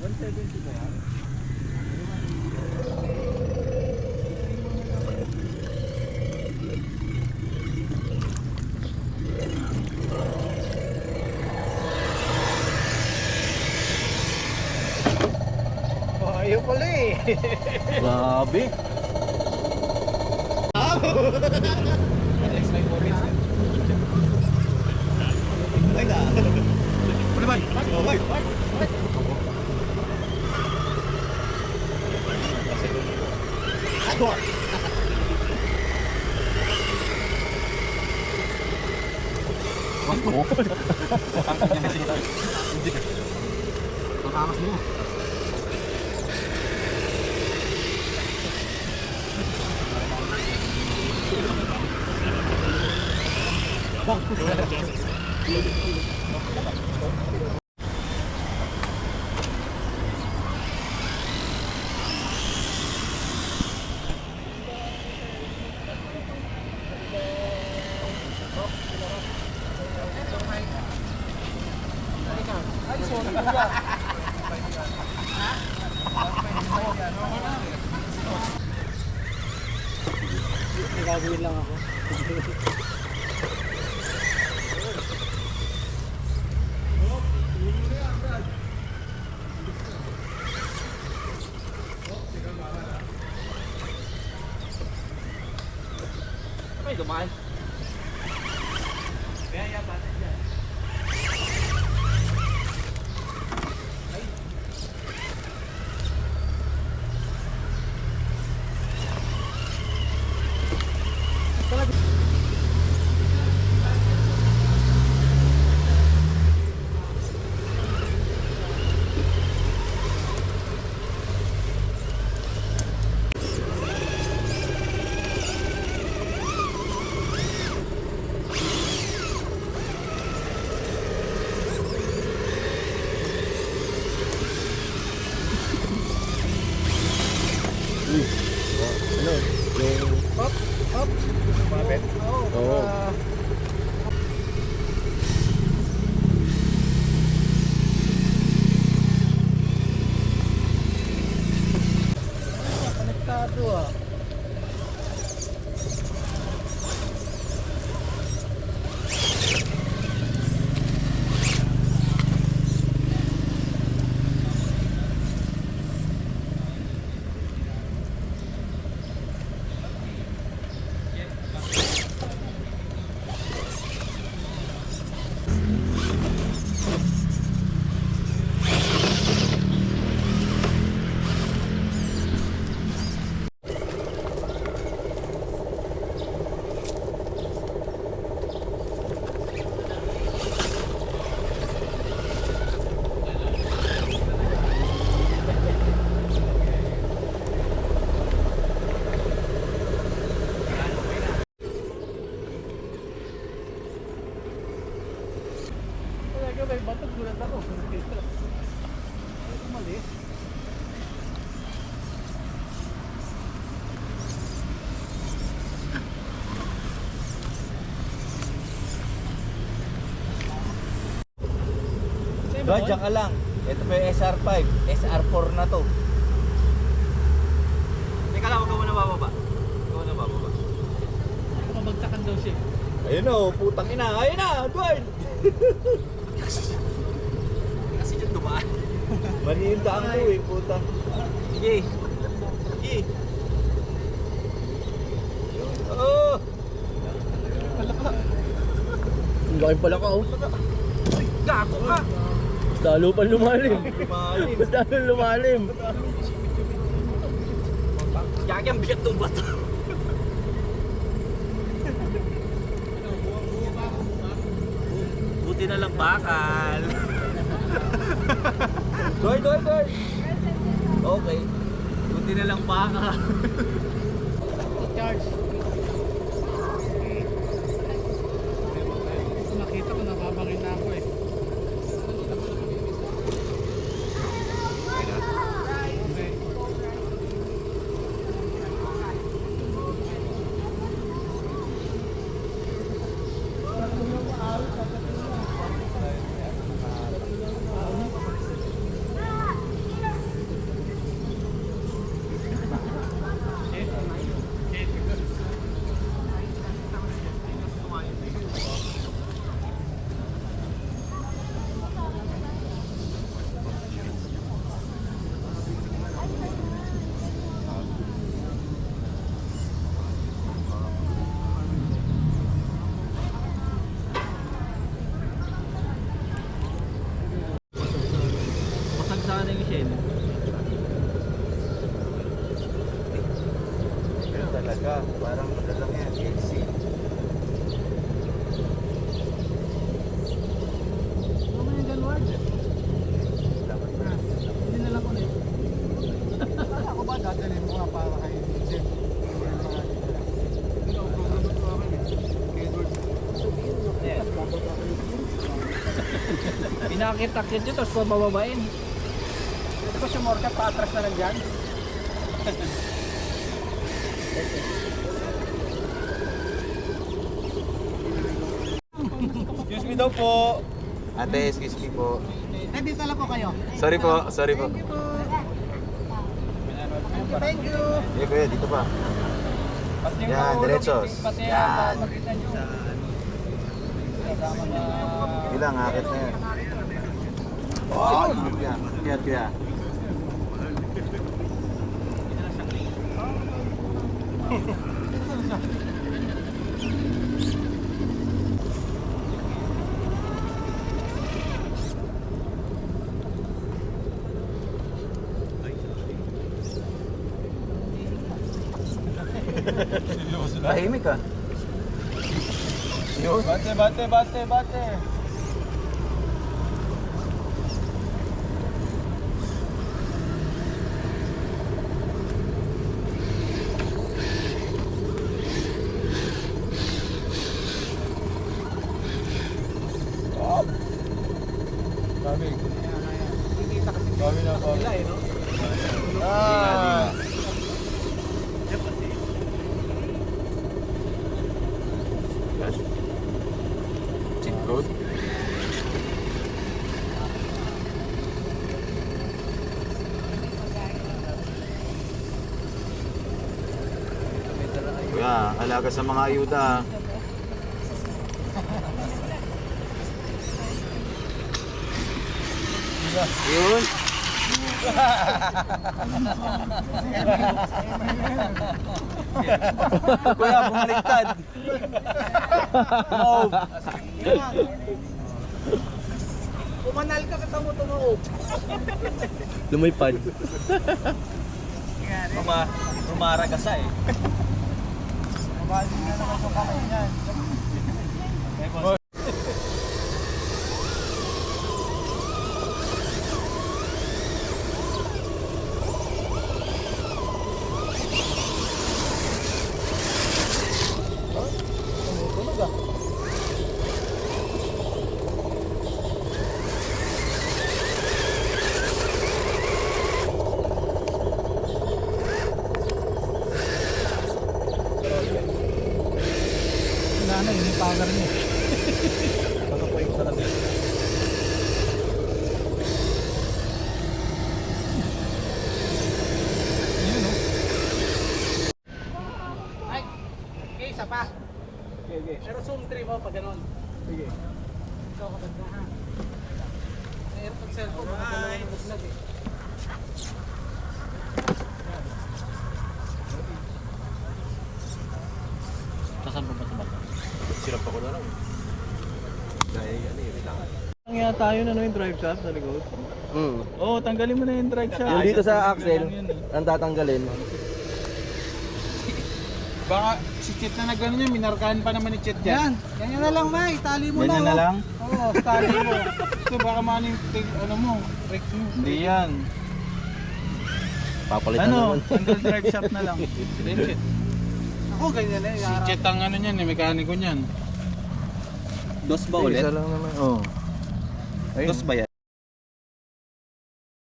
170 ba yan? Oh, ayaw pala eh. Grabe. Ay na. Ano ba? Oh, bay. Ano? Makakas mo. Gagawin lang ako. May dumaan. Kaya yan, bata dyan. Ano? Yung... Up, up. Mabit? Oo. Konektado ah. Talaga may bato, gulat ako. Ay, mali. Bro, dyan ka lang. Ito pa yung SR5. SR4 na to. Teka lang, huwag ka muna bababa. Huwag ka muna bababa. Mabagsakan daw siya. Ayun o, putang ina. Ayun na, Dwayne! Kasi dyan dumaan. Mali yung daan ko eh, puta. Sige. Sige. Oh! Ang laki pala ka, oh. Gago ka! Mas lalo pa lumalim. Lumalim. Mas lalo lumalim. Gagi ang bigat ng bato. Buti na lang bakal. Doy. Okay. Buti na lang bakal. Charge. Nakita ko, nababangin na ako eh. Okay. sana yung shell. Pero talaga, parang madalang yan. AC. Ano yung January? Hindi na lang ulit. Ako ba dadalhin mo nga para kay Jeff? Hindi ako program ito ako eh. Kay Edwards. Pinakit-akit yun, tapos pabababain. Ito pa si Morka, patras na lang dyan. Excuse me daw po. Ate, excuse me po. Dito lang po kayo. Sorry po, sorry po. Thank you. Eh kuya, dito pa. Yan, diretsos. Yan. Bilang, akit na yan. Oh, yan. Yan, kuya. Tahimik ka. Yun. Bate. Cheat code. Kuya, alaga sa mga ayuda. Yun. Kuya, bumaliktad. Tumawag. Pumanal ka kita mo tumawag. Lumipad. Rumaragasa eh. Mabali na naman yung kamay niyan. Wala na, yung power niya. Pagkapoy ko talaga. Yun o. Ay, okay, isa pa. Okay. Pero zoom 3 mo pag ganon. Sige. Ikaw kapag na ha. Mayroon pag cellphone, makagalaw ng buslag eh. Saan pa ba sa baka? Sirap ako na lang. Dahil yan eh, kailangan. Ang yata yun, ano yung drive shaft sa likod? Oo, tanggalin mo na yung drive shaft. Yung dito sa axle, ang tatanggalin. Baka si Chet na nagano niya, minarkahan pa naman ni Chet dyan. Ganyan na lang, May. Tali mo Ganyan na lang? Oo, tali mo. Ito baka maning ano mo, brake mo. Hindi yan. Papalitan Ano, naman. tanggal drive shaft na lang. Chet. Ako ganyan na Si Chet ang ano niyan, mekaniko niyan. Dos ba ulit? Isa lang naman. Oo. Dos ba yan?